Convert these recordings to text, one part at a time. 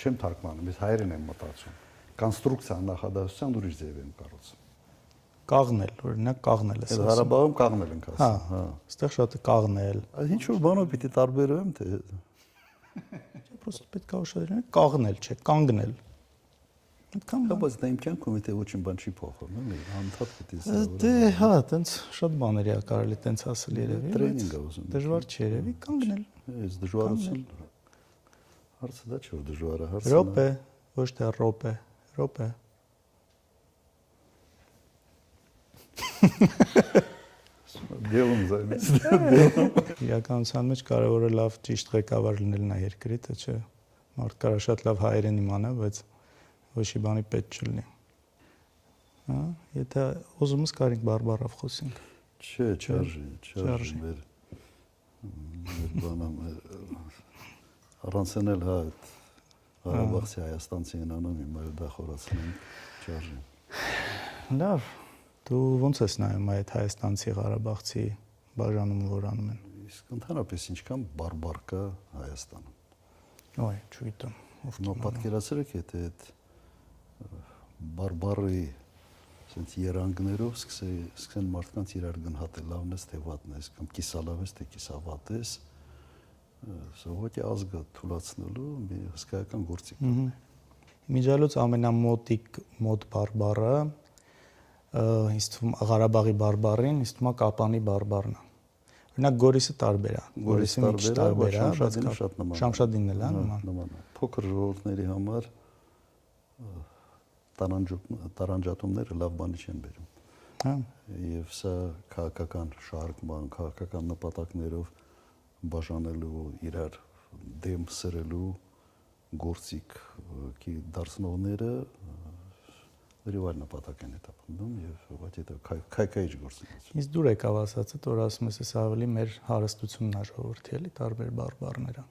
չեմ թարգմանում, ես հայերեն եմ մտածում։ Կոնստրուկցիա նախադասության ուրիշ ձև եմ կառուցում։ Կաղնել, օրինակ կաղնել ես ասում։ Ղարաբաղում կաղնել ենք ասում, հա։ Այստեղ շատ է կաղնել։ Այս ինչ որ բանով պիտի տարբերեմ թե Պրոստը պետք է ուշադրել կաղնել, չէ, կանգնել։ Այդքան բան։ Բայց դա իմ կյանքում եթե ոչինչ բան չի փոխվում, էլի, անդադ պիտի սա։ Դե հա, տենց շատ բաներ է կարելի տենց ասել երևի։ Տրեյնինգ է ուզում։ Դժվար չի երևի կանգնել։ Այս դժվարություն հարցը դա չէ որ դժվար է, հարցը։ Ռոպե, ոչ թե ռոպե, ռոպե։ Դելում զայնից։ Իրականության մեջ կարևոր է լավ ճիշտ ղեկավար լինելն է երկրի, թե չէ։ Մարդ կարա շատ լավ հայերեն իմանա, բայց ոչի բանի պետք չլինի։ Հա, եթե ուզում ես կարինք բարբառով խոսենք։ Չէ, չարժի մեր բանամ առանց էլ հա Ղարաբաղցի Հայաստանցի են անում, հիմա դա խորացնում չարժի։ Լավ, դու ո՞նց ես նայում այդ հայաստանցի Ղարաբաղցի բաժանումը, որ անում են։ Իսկ ընդհանրապես ինչքան բարբար կա Հայաստանում։ Ոայ, չգիտեմ։ Նո պատկերացրեք, եթե այդ բարբարի ասենց երանգներով սկսեն մարդկանց իրար գնահատել լավն ես թե վատն ես, կամ կիսալավ ես թե կիսավատ ես, սովորի ազգը թուլացնելու մի հսկայական գործիք է։ Միջալոց ամենամոտ բարբառը ինձ թվում Ղարաբաղի բարբառին, ինձ թվում է Կապանի բարբառն է։ Օրինակ Գորիսը տարբեր է։ Գորիսը մի քիչ տարբեր է, բայց Շամշադինն էլ է նման։ Փոքր ժողովուրդների համար տարանջատումները լավ բանի չեն բերում։ Հա։ Եվ սա քաղաքական շարժման, քաղաքական նպատակներով բաժանելու, իրար դեմ սրելու գործիք դարձնողները դրիվ այլ նպատակ են հետապնդում եւ ուղղակի դա քայքայիչ գործընթաց։ Իսկ դուր եկավ ասածը, որ ասում ես ավելի մեր հարստությունն է ժողովրդի, էլի տարբեր բարբառները։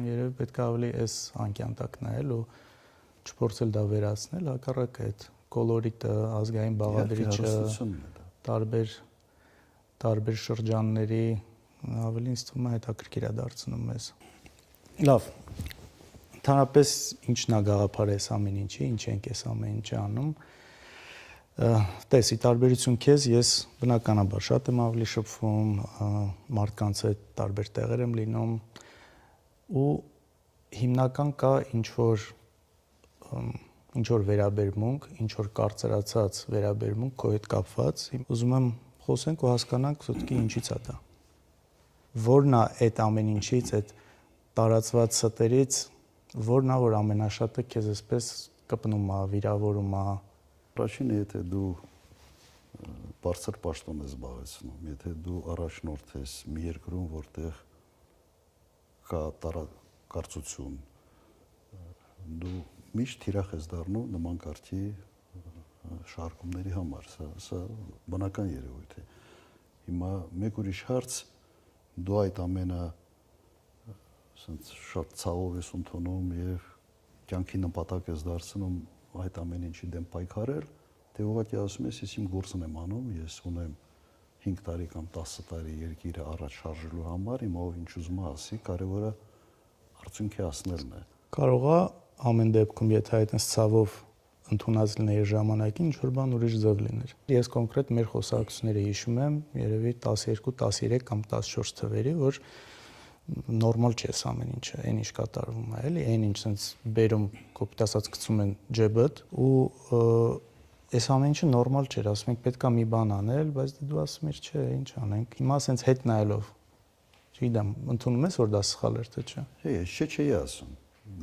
Երևի պետք է ավելի էս անկյան տակ նայել ու չփորձել դա վերացնել, հակառակը այդ կոլորիտը, ազգային բաղադրիչը, տարբեր շրջանների ավելի ինձ թվում է հետաքրքիր է դարձնում մեզ։ Լավ։ Ընդհանրապես ինչն է գաղափարը այս ամեն ինչի, ինչ ենք այս ամեն ինչը անում։ Տես, ի տարբերություն քեզ, ես բնականաբար շատ եմ ավելի շփվում, մարդկանց հետ տարբեր տեղեր եմ լինում ու հիմնական կա ինչ որ վերաբերմունք, ինչ որ կարծրացած վերաբերմունք քո հետ կապված։ Ուզում եմ խոսենք ու հասկանանք սոտքի ինչից է դա։ Որն է այդ ամեն ինչից, այդ տարածված ստերից, որն է որ ամենաշատը քեզ այսպես կպնում է, վիրավորում է։ Առաջինը, եթե դու բարձր պաշտոն ես զբաղեցնում, եթե դու առաջնորդ ես մի երկրում, որտեղ կա տարակարծություն, դու միշտ թիրախ ես դառնում նման կարգի շարժումների համար, սա բնական երևույթ է։ Հիմա մեկ ուրիշ հարց, դու այդ ամենը շատ ցավով ես ընդունում եւ կյանքի նպատակ ես դարձնում այդ ամեն ինչի դեմ պայքարել, թե ուղղակի ասում ես, ես իմ գործն եմ անում, ես ունեմ 5 տարի կամ 10 տարի երկիրը առաջ շարժելու համար, իմ ով ինչ ուզում է ասի, կարևորը արդյունքի հասնելն է։ Կարող է ամեն դեպքում, եթե այդպես ցավով ընդունած լինեի ժամանակին, ինչ որ բան ուրիշ ձև լիներ։ Ես կոնկրետ մեր խոսակցությունները հիշում եմ, երևի 12, 13 կամ 14 թվերի, որ նորմալ չէ այս ամեն ինչը, այն ինչ կատարվում է, էլի, այն ինչ sense բերում, կոպիտ ասած գցում են ջեբդ ու այս ամեն ինչը նորմալ չէր, ասում ենք պետքա մի բան անել, բայց դու ասում ես չէ, ինչ անենք։ Հիմա sense հետ նայելով, չգիտեմ, ընդունում ես որ դա սխալ էր թե չէ։ Հե, չէի ասում։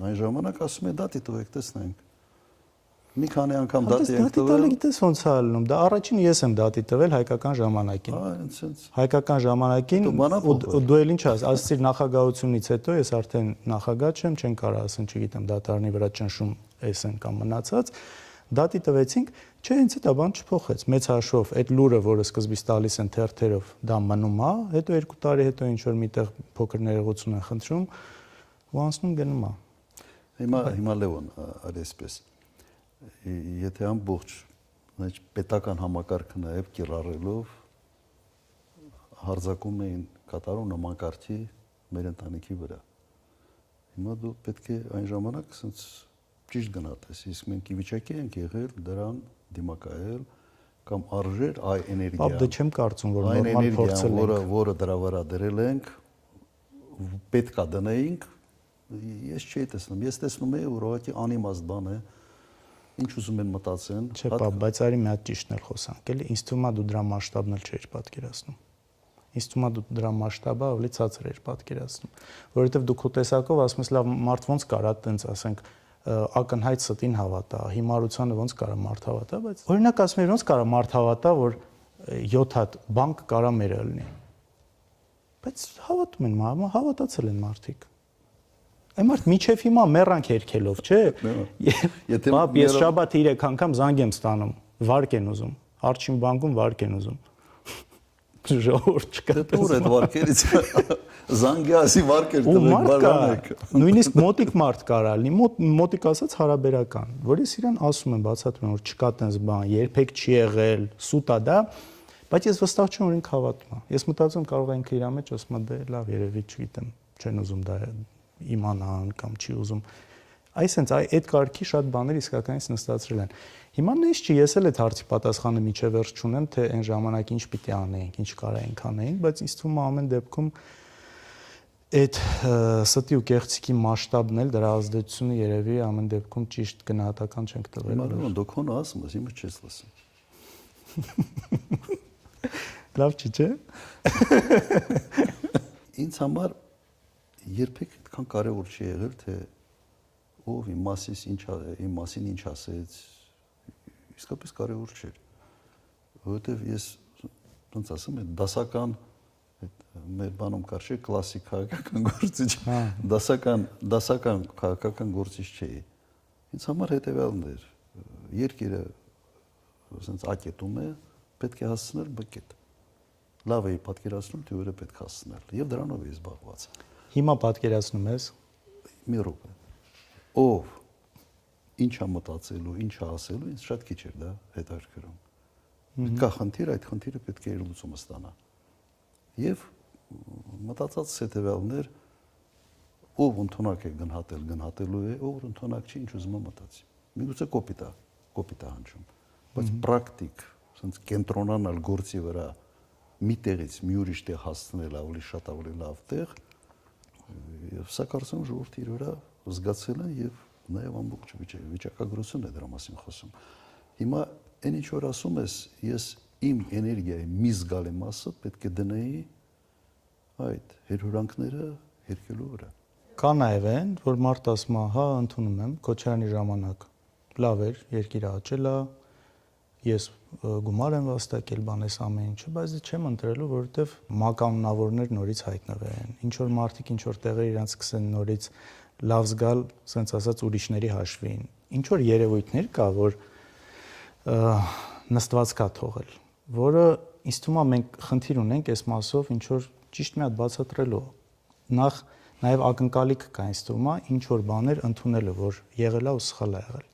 Այն ժամանակ ասում եմ դատի տվեք, տեսնենք։ Մի քանի անգամ դատի ենք տվել։ Դատի գիտես ոնց է ալնում։ Դա առաջին ես եմ դատի տվել հայկական ժամանակին։ Հայկական ժամանակին ու դու էլ ինչ ասացիր նախագահությունից հետո ես արդեն նախագահ չեմ, չեն կարող ասեն, չգիտեմ, դատարանի վրա ճնշում էսեն կամ մնացած։ Դատի տվեցինք, չէ, ինձ դա բան չփոխեց։ Մեծ հաշվով այդ լուրը, որը սկզբից տալիս են թերթերով, դա մնում է, հետո 2 տարի հետո ինչ որ միտեղ փոքր ներողություն են խնդրում ու անցնում գնում է։ Հիմա Լևոն, այսպես եթե ամբողջ պետական համակարգը նաև կիրառելով հարձակում էին կատարում նման կարգի մեր ընտանիքի վրա։ Հիմա դու պետք է այն ժամանակ ասենց ճիշտ գնահատես, իսկ մենք ի վիճակի ենք եղել դրան դիմակայել կամ արժեր այ էներգիան։ Բա դե չեմ կարծում, որ այն նորմալ փորձել էներգիան, ենք։ որը դրա վրա դրել ենք, պետքա դնեինք, ես չի տեսնում։ Ես տեսնում եմ, որ ուղղակի անիմաստ բան է։ Ինչ ուզում են մտածեն։ Չէ, բայց արի մի հատ ճիշտն էլ խոսանք, էլի ինձ թվում է դու դրա մասշտաբն էլ չէիր պատկերացնում։ Ինձ թվում է դու դրա մասշտաբը ավելի ցածր էր պատկերացնում, որովհետև դու քո տեսակով ասում ես, լավ, մարդ ոնց կարա տենց ասենք ակնհայտ ստին հավատա, հիմարությանը ոնց կարա մարդ հավատա, բայց օրինակ ասում եմ, ոնց կարա մարդ հավատա, որ 7 հատ բանկ կարա մերը լինի։ Բայց հավատում են, հավատացել են մարդիկ։ Այն մարդ միջև հիմա մեռանք երկելով, չէ։ Բապ, ես շաբաթ 3 անգամ զանգ եմ ստանում, վարկ են ուզում, Արջին բանկում վարկ են ուզում։ Ժողովուրդ չկա։ Դե դուր այդ վարքերից զանգի ասի վարքեր տվեք, բարանեք։ Նույնիսկ մոտիկ մարդ կարա լինի, մոտիկ ասած հարաբերական, որ ես իրան ասում եմ, բացատրում եմ, որ չկա տենց բան, երբեք չի եղել, սուտ է դա, բայց ես վստահ չեմ, որ ինքը հավատում է։ Ես մտածում կարող է ինքը իր մեջ ասում է, դե լավ, երևի չգիտեմ, չեն ուզում դա իմանան կամ չի ուզում։ Այսինքն այդ կարգի շատ բաներ իսկականից նստածրել են։ Հիմա նույնիսկ չի, ես էլ այդ հարցի պատասխանը միջև վերջ չունեմ, թե այն ժամանակ ինչ պիտի անեինք, ինչ կարայինք անեինք, բայց ինձ թվում է ամեն դեպքում այդ ստի ու կեղծիքի մասշտաբն էլ դրա ազդեցությունը երևի ամեն դեպքում ճիշտ գնահատական չենք տվել։ Հիմա դու քոնը ասում ես, իմը չես լսում։ Լավ չի, չէ՞։ Ինձ համար երբեք այդքան կարևոր չի եղել, թե ով իմ մասին ինչ ասեց, իսկապես կարևոր չէր, որովհետև ես ոնց ասեմ, դասական մեր բանում կար չէ կլասիկ քաղաքական գործիչ, դասական քաղաքական գործիչ չէի։ Ինձ համար հետևյալն էր, երկիրը ասենց ակետում է, պետք է հասցնել բկետ։ Լավ էի պատկերացնում, թե որը պետք է հասցնել, եւ դրանով էի զբաղված։ Հիմա պատկերացնում ես մի րոպե։ Ով ինչա մտածելու, ինչա ասելու, ինձ շատ քիչ էր դա հետաքրքրում։ Կա խնդիր, այդ խնդիրը պետք է իր լուծումը ստանա։ Եվ մտածած հետևյալներ, ով ընդունակ է գնահատել, գնահատելու է, ով ընդունակ չի, ինչ ուզում է մտածի։ Միգուցե կոպիտ է հնչում, բայց պրակտիկ, ասենց կենտրոնանալ գործի վրա մի տեղից մի ուրիշ տեղ հասցնել ավելի շատ ավելի լավ տեղ, եւ սա կարծում եմ ժողովուրդը իր վրա զգացել են եւ նաեւ ամբողջ վիճակագրությունն է դրա մասին խոսում։ Հիմա այն ինչ որ ասում ես, ես իմ էներգիայի մի զգալի մասը պետք է դնեի այդ հերհուրանքները հերկելու վրա։ Կա նաեւ այն, որ մարդ ասում է, հա, ընդունում եմ, Քոչարյանի ժամանակ լավ էր, երկիրը աճել է, ես գումար եմ վաստակել, բանես ամեն ինչը, բայց չեմ ընտրելու, որովհետև մականունավորներ նորից հայտնվեն։ Ինչ որ մարդիկ ինչ որ տեղեր իրանց սկսեն նորից լավ զգալ, ասենց ասած ուրիշների հաշվին։ Ինչ որ երևույթներ կա, որ նստված կա թողել, որը ինձ թվում է մենք խնդիր ունենք այս մասով ինչ որ ճիշտ մի հատ բացատրելու։ Նախ նաև ակնկալիք կա ինձ թվում է ինչ որ բաներ ընդունելը, որ եղել է ու սխալ է եղել։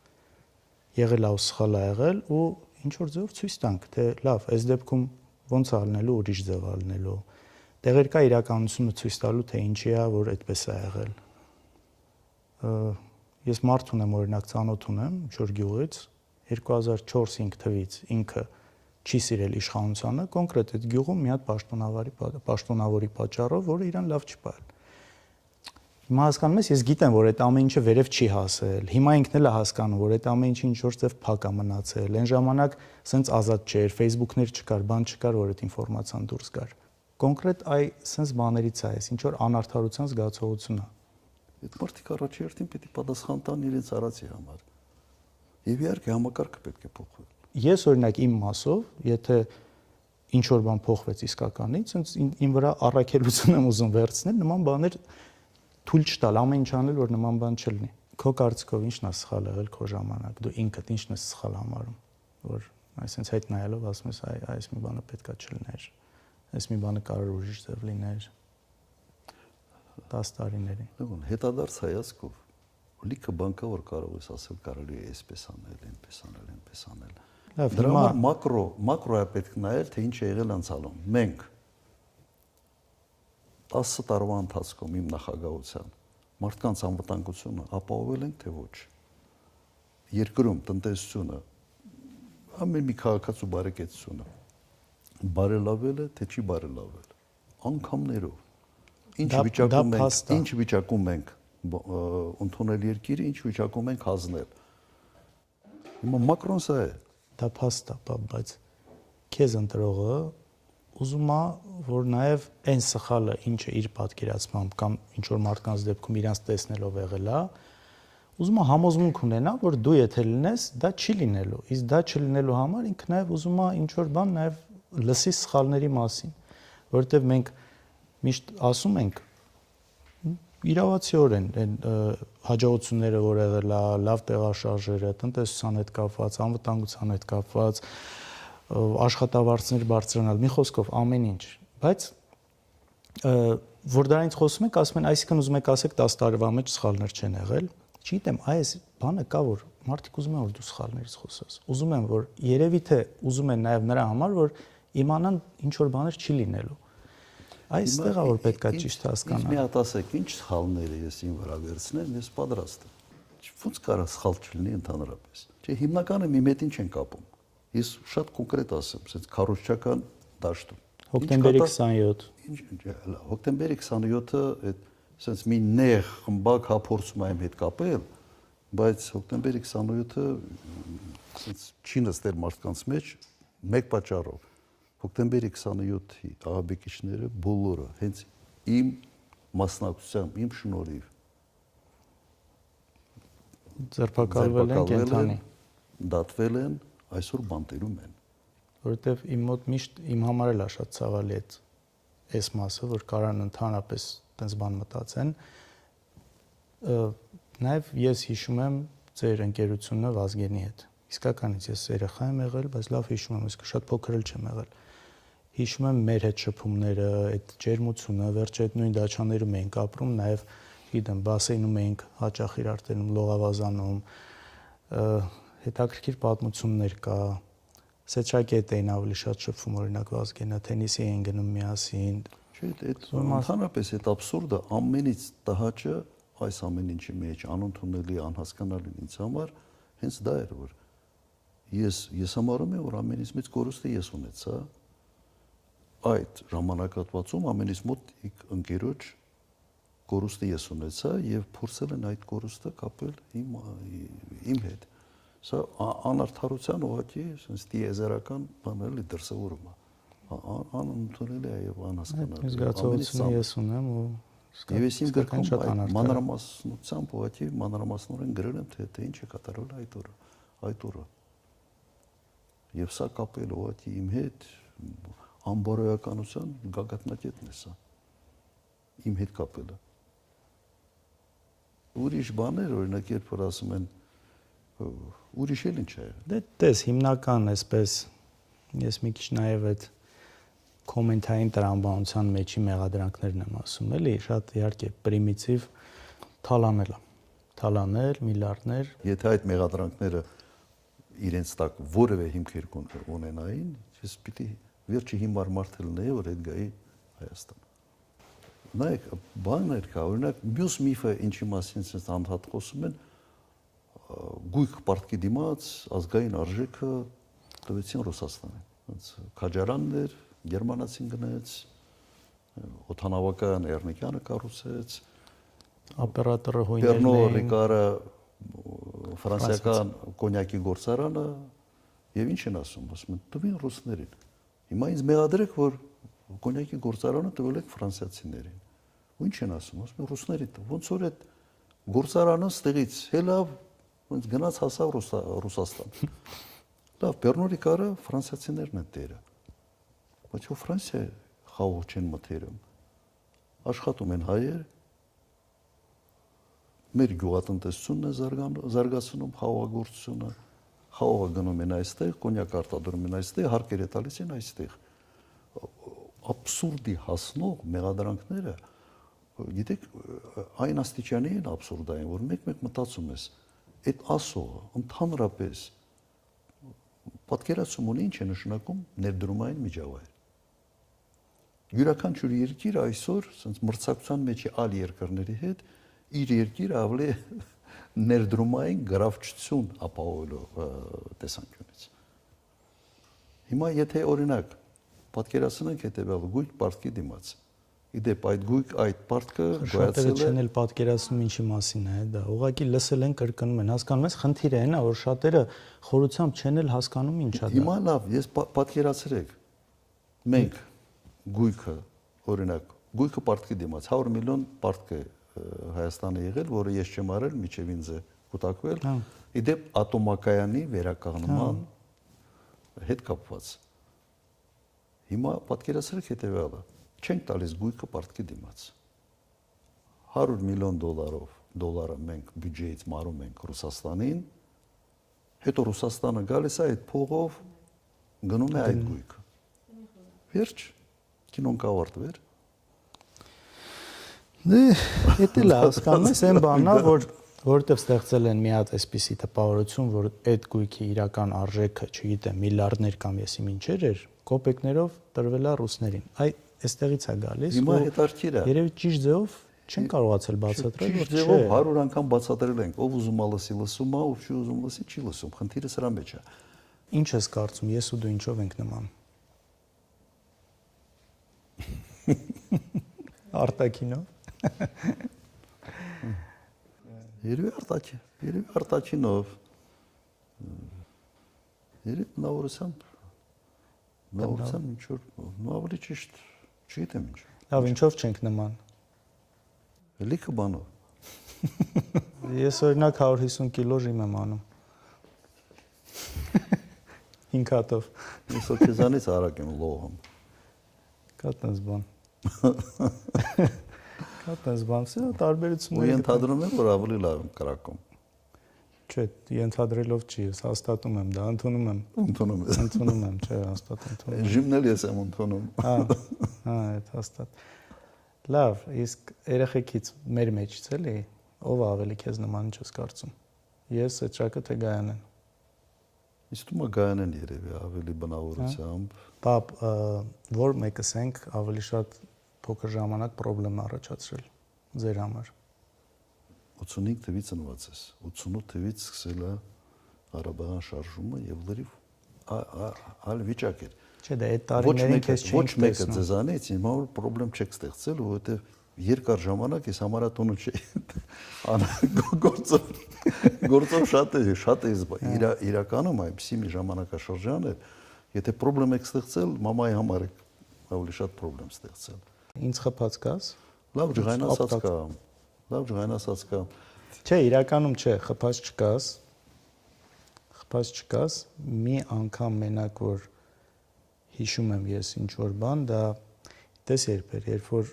Եղել է ու սխալ է եղել ու ինչ որ ձև ցույց տանք, թե լավ, այս դեպքում ոնց է լինելու, ուրիշ ձև է լինելու։ Տեղեր կա իրականությունը ցույց տալու, թե ինչի է, որ այդպես է եղել։ Ես մարդ ունեմ, օրինակ ծանոթ ունեմ, Չոր գյուղից 2004-5 թվից ինքը չի սիրել իշխանությանը, կոնկրետ այդ գյուղում մի հատ պաշտոնավորի պատճառով, որը իրան լավ չի պահել։ Հիմա հասկանում ես, ես գիտեմ, որ այդ ամեն ինչը վերև չի հասել։ Հիմա ինքն էլ է հասկանում, որ այդ ամեն ինչը ինչ որ ձև փակ է մնացել։ Այն ժամանակ սենց ազատ չէր, Facebook-ներ չկար, բան չկար, որ այդ ինֆորմացիան դուրս գար։ Կոնկրետ սենց բաներից է, ինչ որ անարդարության զգացողություն է։ Այդ մարդիկ առաջերտին պետք է պատասխան տան իրենց արածի համար։ Եվ իհարկե համակարգը պետք է փոխվի։ Ես օրինակ իմ մասով, եթե ինչ որ բան փոխվեց իսկականից, իմ վրա առաքելություն եմ ուզում վերցնել, նման բաներ թույլ չտալ, ամեն ինչ անել, որ նման բան չլինի։ Քո կարծիքով ի՞նչն է սխալ եղել քո ժամանակ։ Դու ինքդ ի՞նչն ես սխալ համարում, որ այսպես հետ նայելով ասում ես, այս մի բանը պետքա չլիներ, այս մի բանը կարող ուրիշ ձև լիներ 10 տարիների։ Ուրեմն հետադարձ հայացքով լիքը բան կա, որ կարող ես ասել, կարելի է այսպես անել, այնպես անել, այնպես անել։ Լավ, դրա համար մակրոյա պետք նայել, թե ինչ է եղել անցյալում։ Մենք 10 տարվա ընթացքում իմ նախագահության մարդկանց անվտանգությունը ապահովել ենք, թե ոչ։ Երկրում տնտեսությունը, ամեն մի քաղաքացու բարեկեցությունը բարելավել է, թե չի բարելավել, անգամներով։ Ինչ վիճակում ենք ընդունել երկիրը, ինչ վիճակում ենք հանձնել։ Հիմա Մակրոն սա է։ Դա փաստ է, բայց քեզ ընտրողը ուզում է, որ նաև այն սխալը, ինչը իր պատկերացմամբ կամ ինչ որ մարդկանց դեպքում իրանց տեսնելով եղել է, ուզում է համոզմունք ունենա, որ դու եթե լինես, դա չի լինելու։ Իսկ դա չլինելու համար ինքը նաև ուզում է ինչ որ բան նաև լսի սխալների մասին, որովհետև մենք միշտ ասում ենք իրավացիորեն այն հաջողությունները, որ եղել է, լավ տեղաշարժերը, տնտեսության հետ կապված, անվտանգության հետ կապված, աշխատավարձներ բարձրանալ, մի խոսքով ամեն ինչ, բայց որ դրանից խոսում ենք, ասում են, այսինքն ուզում եք ասեք 10 տարվա մեջ սխալներ չեն եղել, չգիտեմ, այս բանը կա, որ մարդիկ ուզում են, որ դու սխալներից խոսես, ուզում են, որ երևի թե ուզում են նաև նրա համար, որ իմանան ինչ որ բաներ չի լինելու։ Այստեղ է որ պետքա ճիշտ հասկանալ։ Մի հատ ասեք, ինչ սխալներ ես ին վրա վերցնեմ, ես պատրաստ եմ։ Ոնց կարա սխալ չլինի ընդհանրապես։ Չէ, հիմնականը մի մետին չեն կապում։ Ես շատ կոնկրետ ասեմ, ասես քարոզչական դաշտում։ Հոկտեմբերի 27։ Հոկտեմբերի 27-ը այդ ասես մի նեղ խմբակ հափորձում եմ հետ կապել, բայց հոկտեմբերի 27-ը ասես չի նստել մարդկանց մեջ մեկ պատճառով։ Հոկտեմբերի 27-ի աղաբեկիչները բոլորը հենց իմ մասնակցությամբ, իմ շնորհիվ ձերբակալվել են կենթանի, դատվել են, այսօր բանտերում են։ Որովհետև իմ մոտ միշտ իմ համար էլ է շատ ցավալի այս մասը, որ կարան ընդհանրապես տես բան մտածեն։ Նաև ես հիշում եմ ձեր ընկերությունը Վազգենի հետ։ Իսկականից ես երեխա եմ եղել, բայց լավ հիշում եմ, իսկ շատ փոքր էլ չեմ եղել։ Հիշում եմ մեր հետ շփումները, այդ ջերմությունը, վերջը այդ նույն դաչաներում էինք ապրում, նաև գիտեմ, բասեյնում էինք հաճախ իրար տենում, լողավազանում, հետաքրքիր պատմություններ կա։ Սեչակետ էին ավելի շատ շփվում, օրինակ Վազգենը, թենիսի էին գնում միասին։ Չէ, այդ ընդհանրապես այդ абսուրդը ամենից տհաճը այս ամեն ինչի մեջ անընդունելի, անհասկանալի ինձ համար հենց դա էր, որ ես համարում եմ, որ ամենից մեծ կորուստը ես ունեցա այդ ժամանակահատվածում ամենից մոտ ընկերոջ կորուստը ես ունեցա եւ փորձել են այդ կորուստը կապել իմ հետ։ Սա անարդարության ուղղակի sense դիեզերական բան էլի դրսևորում է։ Անընդունելի է եւ անհասկանալի։ Զգացողությունը ես ունեմ ու եւ ես ինձ գրքում մանրամասնությամբ ուղղակի մանրամասնորեն գրել եմ թե ինչ է կատարվել այդ օրը։ Եվ սա կապել ուղղակի իմ հետ անբարոյականության գագաթնակետն է սա։ Իմ հետ կապելը։ Ուրիշ բաներ, օրինակ, երբ որ ասում են ուրիշ էլ ինչ է։ Դե տես հիմնական այսպես ես մի քիչ նաև այդ կոմենտային տրամաբանության մեջի մեղադրանքներն եմ ասում, էլի, շատ իհարկե պրիմիտիվ թալանել, միլիարդներ։ Եթե այդ մեղադրանքները իրենց տակ որևէ հիմքեր ունենային, ես պիտի վերջի հիմար մարդը լինեի, որ այդ գայի Հայաստան։ Նայեք, բաներ կա, օրինակ, մյուս միֆը ինչի մասին sense անդադ խոսում են, գույք պարտքի դիմաց ազգային արժեքը տվեցին Ռուսաստանին։ Ոնց քաջարաններ, գերմանացին գնաց, օթանավական Էրնիկյանը կառուցեց, օպերատորը հույներն էին, Պերնո Ռիկարը ֆրանսիական կոնյակի գործարանը եւ ինչ են ասում տվին ռուսներին։ Հիմա ինձ մեղադրեք, որ կոնյակի գործարանը տվել եք ֆրանսիացիներին։ Ու ինչ են ասում, ասում են ռուսներին, ոնց որ այդ գործարանը ստեղից հելավ, ոնց գնաց հասավ Ռուսաստան։ Լավ, Պերնո Ռիկարը ֆրանսիացիներն են տերը։ Բայց ու Ֆրանսիա խաղող չեն մթերում։ Աշխատում են հայեր, մեր գյուղատնտեսությունն է զարգացնում խաղողագործությունը, խաղողը գնում են այստեղ, կոնյակ արտադրում են այստեղ, հարկերը տալիս են այստեղ։ Աբսուրդի հասնող մեղադրանքները, գիտեք, այն աստիճանի են աբսուրդային, որ մեկ-մեկ մտածում ես, այդ ասողը ընդհանրապես պատկերացում ունի ինչ է նշանակում ներդրումային միջավայր։ Յուրաքանչյուր երկիր այսօր sense մրցակցության մեջ է այլ երկրների հետ իր երկիրը ավելի ներդրումային գրավչություն ապահովելու տեսանկյունից։ Հիմա եթե օրինակ պատկերացնենք հետեւյալը գույք պարտքի դիմաց։ Իդեպ այդ պարտքը Շատերը չեն էլ պատկերացնում ինչի մասին է դա։ Ուղղակի լսել են, կրկնում են, հասկանում ես, խնդիրը այն է, որ շատերը խորությամբ չեն էլ հասկանում ինչա դա։ Հիմա լավ, ես պատկերացրեք։ Մենք գույքը, օրինակ, գույքը պարտքի դիմաց 100 միլիոն պարտք է Հայաստանը եղել, որը ես չեմ արել, միջև ինձ է կուտակվել։ Իդեպ ատոմակայանի վերականգնման հետ կապված։ Հիմա պատկերացրեք հետեւյալը։ Չենք տալիս գույքը պարտքի դիմաց։ 100 միլիոն դոլարը մենք բյուջեից մարում ենք Ռուսաստանին, հետո Ռուսաստանը գալիս է այդ փողով գնում է այդ գույքը։ Վերջ, կինոն կավարտվեր։ Դե, դա լավ, հասկանում ես, այն բանն է, որովհետև ստեղծել են մի հատ այսպիսի տպավորություն, որ այդ գույքի իրական արժեքը, չգիտեմ, միլիարդներ կամ եսի ինչեր էր, կոպեկներով տրվել է ռուսներին։ Այստեղից է գալիս։ Հիմա հետարքիր է։ Երևի ճիշտ ձևով չեն կարողացել բացատրել, որ չէ։ 100 անգամ բացատրել ենք, ով ուզում է լսի, լսում է, ով չի ուզում լսի, չի լսում։ Խնդիրը սրա մեջ է։ Ինչ ես կարծում, ես ու դու ինչով ենք նման։ Արտակինով։ Երևի արտակինով։ Երևի նավորությամբ ինչ որ ավելի ճիշտ, չգիտեմ ինչ։ Լավ, ինչով չենք նման։ Լիքը բանով։ Ես օրինակ 150 կիլո ժիմ եմ անում։ 5 հատով։ Ես օքեզանից արագ եմ լողում։ Կա տես բան։ Կա տես բան, սա տարբերություններ։ Ու ենթադրում եմ, որ ավելի լավ եմ կրակում։ Չէ, ենթադրելով չի, ես հաստատում եմ դա, ընդունում եմ։ Ընդունում ես։ Ընդունում եմ, չէ, հաստատ ընդունում եմ։ Ժիմն էլ ես եմ ընդունում։ Այդ հաստատ։ Լավ, իսկ երեխեքից մեր մեջից էլի, ով ավելի քեզ նման ինչ ես կարծում։ Ես, Էճակը, թե Գայանեն։ Իսկ դու Գայանեն երևի ավելի բնավորությամբ։ Պապ, որ մեկս ենք ավելի շատ փոքր ժամանակ խնդրեմ առաջացրել ձեր համար։ 85 թվից ծնված ես, 88 թվից սկսել է Ղարաբաղյան շարժումը եւ լրիվ այլ վիճակ էր։ Չէ, դա այդ տարիներին քեզ չէին ոչ մեկը ձեզանից հիմա որ խնդրեմ չեք ստեղծել, որովհետեւ երկար ժամանակ ես համարատոնը չէի գործով շատ է իրականում այնպեսի մի ժամանակաշրջան էր, եթե խնդրեմ եք ստեղծել, մամայի համար եք ավելի շատ խնդրեմ ստեղծել։ Ինձ խփած կաս։ Լավ ջղայնասած կա։ Լավ ջղայնասած կա։ Չէ, իրականում չէ, խփած չկաս, մի անգամ մենակ որ հիշում եմ ես ինչ որ բան, դա տես երբ էր, երբ որ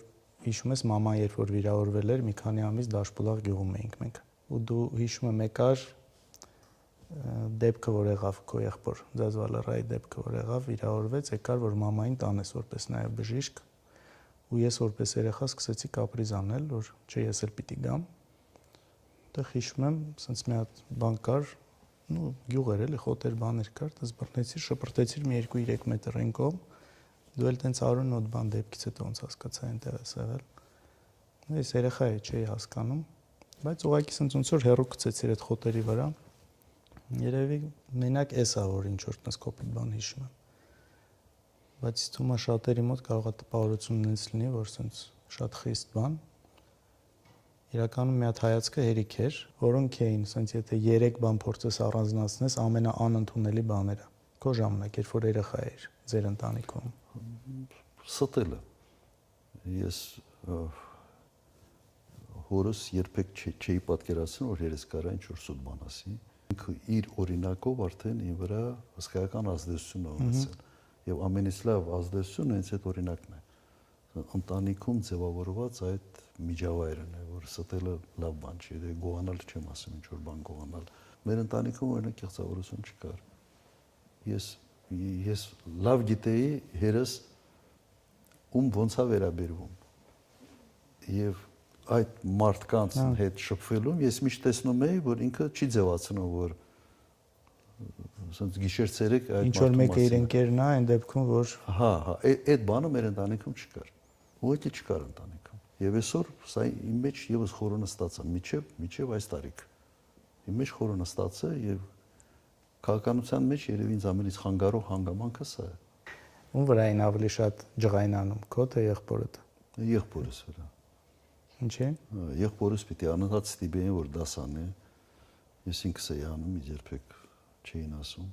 հիշում ես մաման երբ որ վիրավորվել էր, մի քանի ամիս Դաշպուլաղ գյուղում էինք մենք։ Ու դու հիշում եմ եկար դեպքը որ եղավ քո եղբոր Ձազվալարայի դեպքը որ եղավ, վիրավորվեց, եկար որ մամային տանես որպես նաև բժիշկ։ Ու ես որպես երեխա սկսեցի կապրիզ անել, որ չէ ես էլ պիտի գամ։ Այդտեղ հիշում եմ, ասենց մի հատ բան կար, ու գյուղ էր էլի, խոտեր բաներ կար, դες բռնեցի, շպրտեցի մի 2-3 մետր այն կողմ։ Դու էլ տենց արունոտ բան դեպքից հետո ոնց հասկացա այնտեղ էս եղել։ Ես երեխա չէի հասկանում, բայց ուղղակի ասենց ոնց որ հերո գցեցի այդ խոտերի վրա։ Երևի մենակ էսա որ ինչ որ տես կոպիտ բան հիշում եմ։ Բայց թվում է շատերի մոտ կարող է տպավորություն ունենալ լինի, որ ասենց շատ խիստ բան։ Իրականում մի հատ հայացքը հերիք էր, որոնք էին, ասենց եթե 3 բան փորձես առանձնացնես, ամենաանընդունելի բաները։ Քո ժամանակ, երբ որ երեխա էր, ձեր ընտանիքում։ Ստելը։ Ես հորս երբեք չէի պատկերացնում, որ երես կարա ինչ-որ սուտ բան ասի։ Ինքը իր օրինակով արդեն իր վրա հսկայական ազդեցություն ունեցել։ Եվ ամենից լավ ազդեցությունը հենց այդ օրինակն է։ Ընտանիքում ձևավորված այդ միջավայրն է, որ ստելը լավ բան չի, դե գողանալ չեմ ասում, ինչ որ բան գողանալ։ Մեր ընտանիքում օրինակ կեղծավորություն չկար։ Ես լավ գիտեի հերս ում ոնց է վերաբերվում։ Եվ այդ մարդկանց հետ շփվելուն ես միշտ տեսնում էի, որ ինքը չի ձևացնում, որ ասենց գիշեր-ցերեկ այդ ինչ որ մեկը իր ընկերն է, այն դեպքում որ այդ բանը մեր ընտանիքում չկար։ Ուղղակի չկար ընտանիքում։ Եվ այսօր սա իմ մեջ եւս խորը նստած է, միջև այս տարիք։ Իմ մեջ խորը նստած է եւ քաղաքականության մեջ երևի ինձ ամենից խանգարող հանգամանքը սա է։ Ում վրային ավելի շատ ջղայնանում, քո թե եղբորդ։ Եղբորս վրա։ Ինչի՞։ Եղբորս պիտի անընդհատ ստիպեին, որ դասանի։ Ես ինքս էի անում, ինձ երբեք չէին ասում։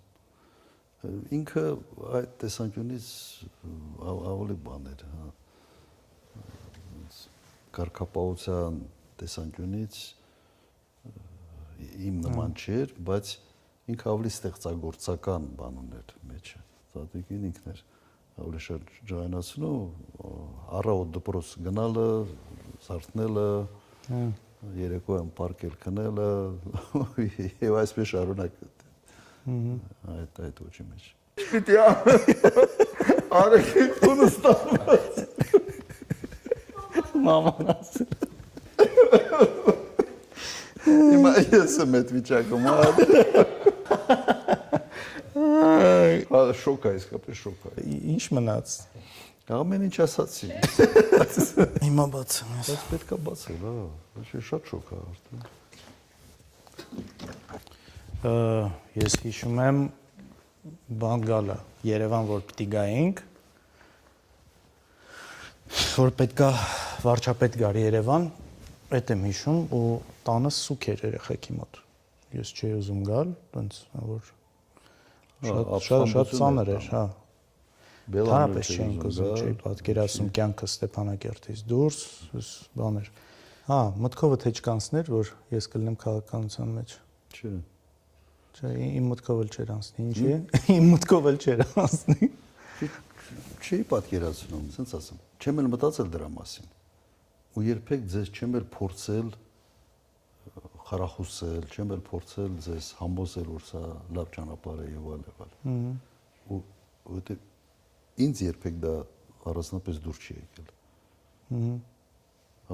Ինքը այդ տեսանկյունից ավելի բան էր, հա։ Կարգապահության տեսանկյունից իմ նման չէր, բայց ինքը ավելի ստեղծագործական բան ուներ մեջը։ Տատիկին ինքն էր ավելի շատ ջայնացնում, առավոտ դպրոց գնալը, զարթնելը, երեկոյան պարկել քնելը եւ այսպես շարունակ այդ ոչի մեջ։ Պիտի արեք տունը ստանված։ Մաման ասել։ Հիմա ես եմ այդ վիճակում, հա շոկ է, իսկապես շոկ է։ Ինչ մնաց։ Ամեն ինչ ասացի։ Հիմա բացեմ ես։ Բայց պետք է բացել, հա, ոչ շատ շոկ է արդեն։ Ես հիշում եմ բան գալը Երևան, որ պիտի գայինք, որ պետքա վարչապետ գար Երևան, այդ եմ հիշում ու տանը սուկ էր երեխեքի մոտ։ Ես չէի ուզում գալ, տենց որ շատ ծանր էր, հա։ Հանրապես չէինք ուզում, չէի պատկերացնում կյանքը Ստեփանակերտից դուրս, բան էր։ Հա, մտքովը թե չկանցներ, որ ես կլինեմ քաղաքականության մեջ։ Չէ։ Չէ, իմ մտքով էլ չէր անցնի, ինչի՞։ Իմ մտքով էլ չէր անցնի։ Չի պատկերացնում, ասենց ասեմ։ Չեմ էլ մտածել դրա մասին։ Ու երբեք ձեզ չեմ էլ փորձել խարախուսել, չեմ էլ փորձել ձեզ համոզել, որ սա լավ ճանապարհ է եւ այլ։ Ու որտե ինձ երբեք դա առանձնապես դուր չի եկել։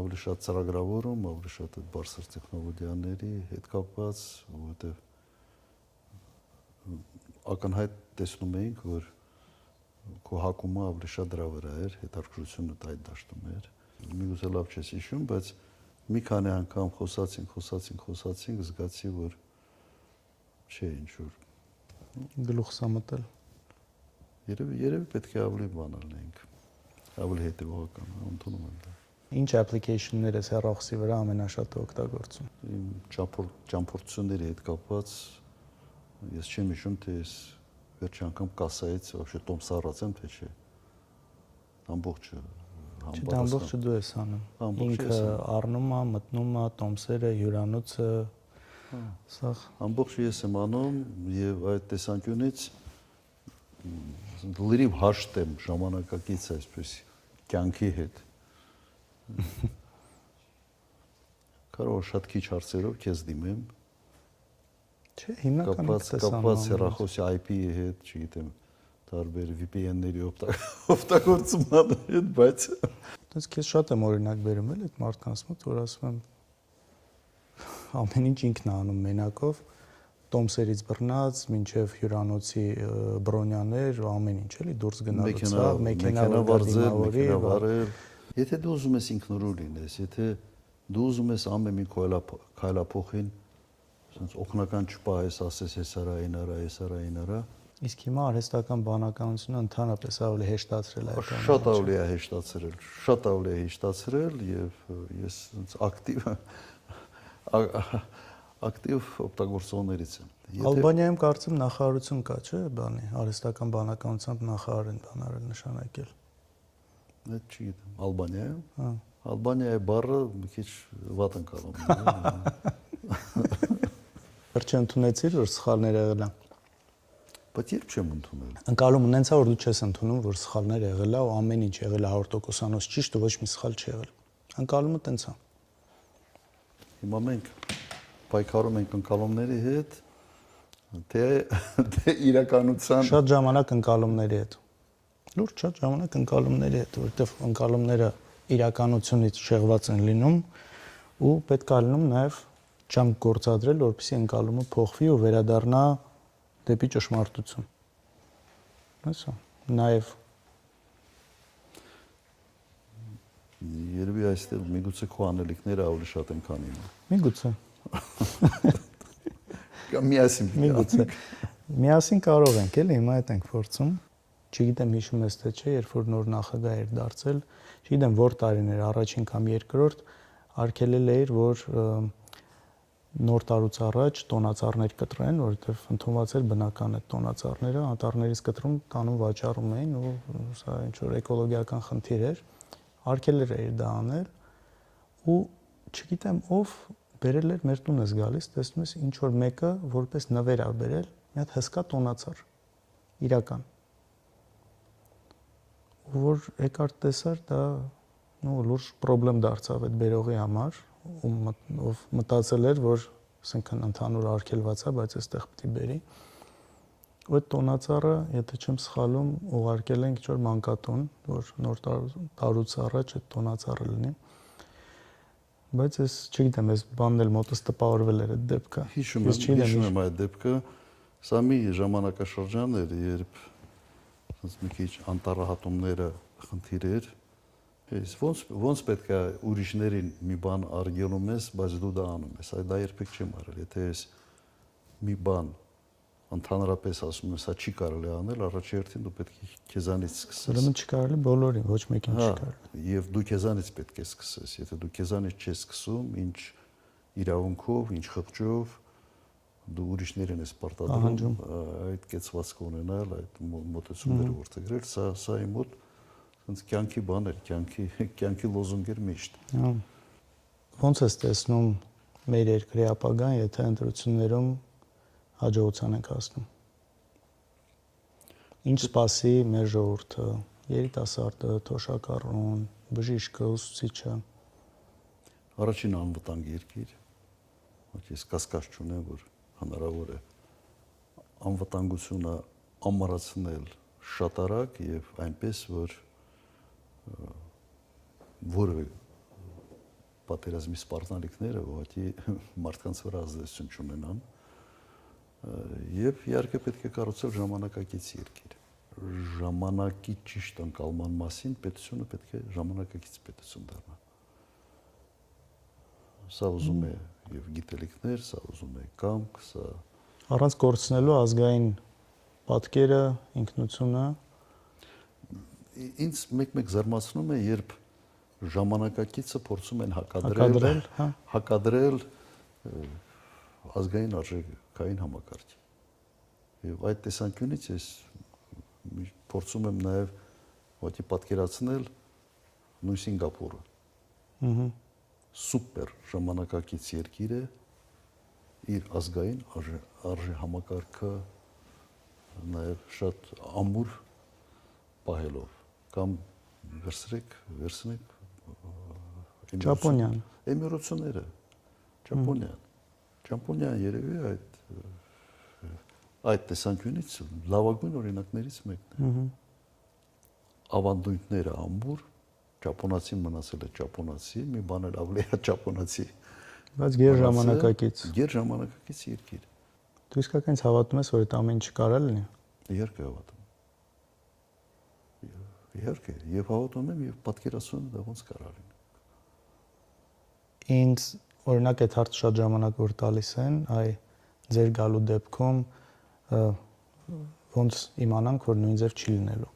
Ավելի շատ ծրագրավորում, ավելի շատ այդ բարձր տեխնոլոգիաների հետ կապված, որտեղ ակնհայտ տեսնում էինք, որ քո հակումը ավելի շատ դրա վրա էր, հետաքրքրությունը այդ դաշտում էր։ Միգուցե լավ չես հիշում, բայց մի քանի անգամ խոսացինք, զգացի, որ չէ ինչ որ Գլուխ սամտել։ Երևի պետք է ավելի բան անենք, ավելի հետևողական, ընդունում եմ դա։ Ինչ application-ներ ես հեռախոսի վրա ամենաշատը օգտագործում։ Իմ ճամփորդությունների հետ կապված ես չեմ հիշում, թե ես վերջի անգամ կասայից вообще տոմս առածեմ, թե չէ։ Ամբողջը Չէ, ամբողջը դու ես անում։ Ինքը առնում է, մտնում է, տոմսերը, հյուրանոցը, սա։ Ամբողջը ես եմ անում եւ այդ տեսանկյունից լրիվ հաշտ եմ ժամանակակից այսպես կյանքի հետ։ Կարող է շատ քիչ հարցերով քեզ դիմեմ։ Չէ, հիմնականում կապված հեռախոսի IP-ի հետ, չգիտեմ, տարբեր VPN-ների օգտագործման հետ, բայց դες քեզ շատ եմ օրինակ բերում էլ այդ մարդկանց մոտ, որ ասում եմ ամեն ինչ ինքն է անում մենակով, տոմսերից բռնած, մինչև հյուրանոցի բրոնյաներ, ամեն ինչ էլի դուրս գնալուց, մեքենա վարել։ Եթե դու ուզում ես ինքնուրույն լինես, եթե դու ուզում ես ամեն մի քայլափոխին ասենց օգնական չպահես, ասես ես արա, իսկ հիմա արհեստական բանականությունը ընդհանրապես ավելի հեշտացրել է այդ ամենը։ Շատ ավելի է հեշտացրել եւ ես ասենց ակտիվ օգտագործողներից եմ։ Ալբանիայում կարծեմ նախարարություն կա, չէ՞, բանի, արհեստական բանականությամբ նախարար են բանարել նշանակել։ Այդ չգիտեմ, Ալբանիայում։ Հա։ Ալբանիայի բառը մի քիչ վատ ընկալում է։ Վերջը ընդունեցիր, որ սխալներ եղել են։ Բայց երբ չեմ ընդունել։ Ընկալում ունենցա, որ դու չես ընդունում, որ սխալներ եղել է ու ամեն ինչ եղել է 100%-անոց ճիշտ ու ոչ մի սխալ չի եղել։ Ընկալումը տենց է։ Հիմա մենք պայքարում ենք ընկալումների հետ, թե իրականության շատ ժամանակ ընկալումների հետ։ Լուրջ շատ ժամանակ ընկալումների հետ, որովհետև ընկալումները իրականությունից շեղված են լինում ու պետք է լինում նաև ջանք գործադրել, որպեսզի ընկալումը փոխվի ու վերադառնա դեպի ճշմարտություն։ Այսա, նաև Երևի այստեղ միգուցե քո անելիքները ավելի շատ են, քան իմը։ Միգուցե։ Կամ միասին։ Միգուցե։ Միասին կարող ենք, էլի, հիմա այդ ենք փորձում։ Չգիտեմ հիշում ես թե չէ, երբ որ նոր նախագահ էր դարձել, չգիտեմ որ տարին էր, առաջին կամ երկրորդ, արգելել էր, որ նոր տարուց առաջ տոնածառներ կտրեն, որովհետև ընդունված էր բնական այդ տոնածառները, անտառներից կտրում, տանում վաճառում էին ու սա ինչ որ էկոլոգիական խնդիր էր, արգելել էր դա անել ու չգիտեմ ով բերել էր մեր տուն ես գալիս, տեսնում ես ինչ որ մեկը որպես նվեր ա բերել, մի հատ հսկա տոնածառ, իրական, որ եկար տեսար դա լուրջ խնդրեմ դարձավ այդ բերողի համար, ով մտածել էր, որ ասենքն ընդհանուր արգելված է, բայց այստեղ պետք է բերի։ Ու այդ տոնածառը, եթե չեմ սխալում, ուղարկել ենք ինչ-որ մանկատուն, որ նոր տարուց առաջ այդ տոնածառը լինի։ Բայց ես չգիտեմ, այս բանն էլ մոտս տպավորվել էր այդ դեպքը։ Հիշում եմ այդ դեպքը, սա մի ժամանակաշրջան էր, երբ մի քիչ անտառահատումները խնդիր էր։ Ոնց պետք է ուրիշներին մի բան արգելում ես, բայց դու դա անում ես, դա երբեք չեմ արել, եթե ես մի բան ընդհանրապես ասում եմ, սա չի կարելի անել, առաջերտին դու պետք է քեզանից սկսես։ Ուրեմն չի կարելի բոլորին, ոչ մեկին չի կարելի։ Եվ դու քեզանից պետք է սկսես, եթե դու քեզանից չես սկսում, ինչ իրավունքով, ինչ խղճով դու ուրիշներին ես պարտադրում այդ կեցվածքը ունենալ, այդ մոտեցումները որդեգրել, սա իմ մոտ ոնց կյանքի բան էր, կյանքի լոզունգ էր միշտ։ Ոնց ես տեսնում մեր երկրի ապագան, եթե ընտրություններում հաջողության ենք հասնում։ Ինչ սպասի մեր ժողովուրդը, երիտասարդը, թոշակառուն, բժիշկը, ուսուցիչը։ Առաջին անվտանգ երկիր, ես կասկած չունեմ, որ հնարավոր է անվտանգությունը ամրացնել շատ արագ եւ այնպես, որ որևէ պատերազմի սպառնալիքները ուղղակի մարդկանց վրա ազդեցություն չունենան եւ իհարկե պետք է կառուցել ժամանակակից երկիր։ Ժամանակի ճիշտ ընկալման մասին պետությունը պետք է ժամանակակից պետություն դառնա։ Սա ուզում է եւ գիտելիքներ, սա ուզում է կամք, սա առանց կորցնելու ազգային պատկերը, ինքնությունը։ Ինձ մեկ-մեկ զարմացնում է, երբ ժամանակակիցը փորձում են հակադրել ազգային արժեքային համակարգի։ Եվ այդ տեսանկյունից ես փորձում եմ նաև ուղղակի պատկերացնել նույն Սինգապուրը։ Սուպեր ժամանակակից երկիր է իր ազգային արժե համակարգը նաև շատ ամուր պահելով կամ վերցրեք Ճապոնիան Էմիրությունները Ճապոնիան երևի այդ տեսանկյունից լավագույն օրինակներից մեկն է։ Ավանդույթները ամուր, ճապոնացին մնացել է ճապոնացի, մի բան էլ ավելի է ճապոնացի, բայց գերժամանակակից երկիր։ Դու իսկականից հավատում ես, որ այդ ամեն ինչ կարա լինի։ Իհարկե հավատում։ Իհարկե, եւ հավատում եմ եւ պատկերացնում եմ դա ոնց կարա լինի։ Ինձ օրինակ այդ հարց շատ ժամանակ որ տալիս են, ձեր գալու դեպքում ոնց իմանանք, որ նույն ձև չի լինելու։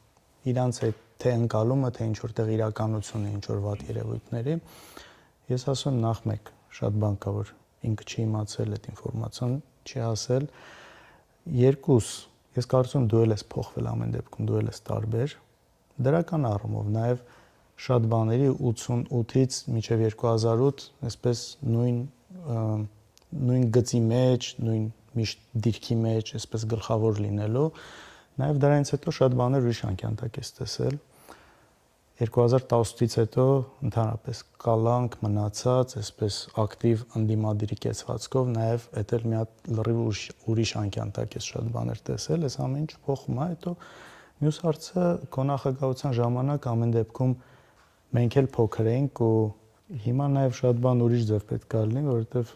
Իրանց այդ թե ընկալումը, թե ինչ որտեղ իրականությունը, ինչ որ վատ երևույթների, ես ասում եմ նախ մեկ, շատ բան կա, որ ինքը չի իմացել այդ ինֆորմացիան, չի ասել։ Երկուս, ես կարծում եմ դու էլ ես փոխվել ամեն դեպքում, դու էլ ես տարբեր, դրական առումով, նաև շատ բաների 88-ից մինչև 2008, այսպես նույն գծի մեջ, նույն միշտ դիրքի մեջ, այսպես գլխավոր լինելու, նաև դրանից հետո շատ բաներ ուրիշ անկյանտակ ես տեսել։ 2018-ից հետո ընդհանրապես կալանք մնացած, այսպես ակտիվ ընդդիմադիրի կեցվածքով, նաև էդ էլ մի հատ լրիվ ուրիշ անկյանտակ ես շատ բաներ տեսել, այս ամեն ինչ փոխում է, հետո մյուս հարցը քո նախագահության ժամանակ ամեն դեպքում մենք էլ փոքր էինք ու հիմա նաև շատ բան ուրիշ ձև պետք է լինի, որովհետև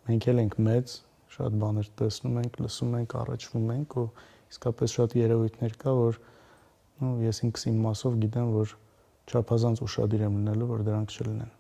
մենք էլ ենք մեծ, շատ բաներ տեսնում ենք, լսում ենք, առաջվում ենք ու իսկապես շատ երևույթներ կա, որ ես ինքս իմ մասով գիտեմ, որ չափազանց ուշադիր եմ լինելու, որ դրանք չլինեն։